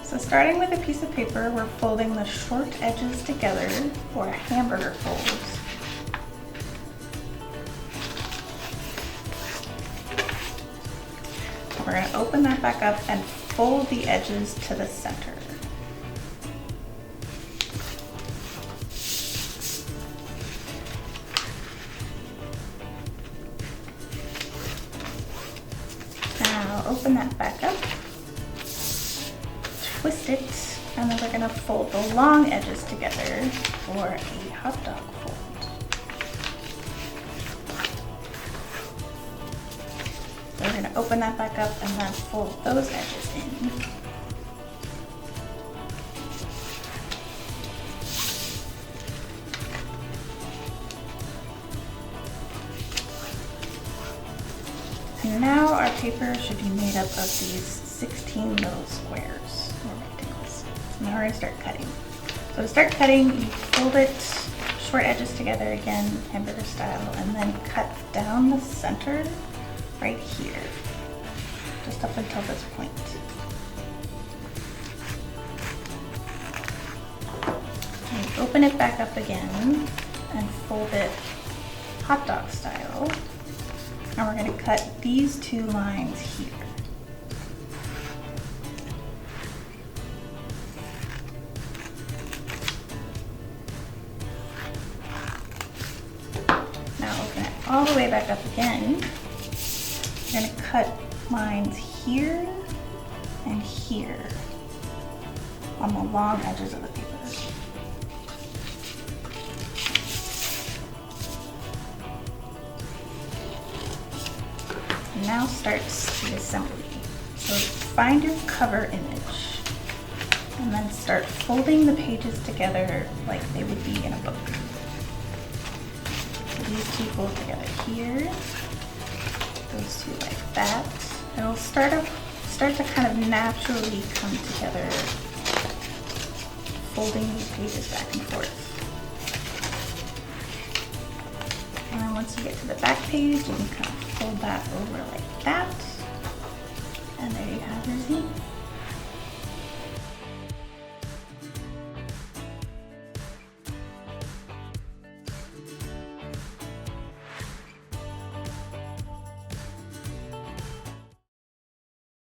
So starting with a piece of paper, we're folding the short edges together for a hamburger fold. We're going to open that back up and fold the edges to the center. Now open that back up, twist it, and then we're going to fold the long edges together for a hot dog fold. So we're going to open that back up and then fold those edges in. And now our paper should be made up of these 16 little squares or rectangles. So now we're going to start cutting. So to start cutting, you fold it, short edges together again, hamburger style, and then cut down the center right here, just up until this point. And open it back up again and fold it hot dog style. And we're going to cut these two lines here. Now open it all the way back up again. We're going to cut lines here and here on the long edges of the paper. Now starts the assembly. So find your cover image and then start folding the pages together like they would be in a book. So these two fold together here, those two like that. It'll start to kind of naturally come together, folding these pages back and forth. And then once you get to the back page, you can kind of fold that over like that. And there you have your zine.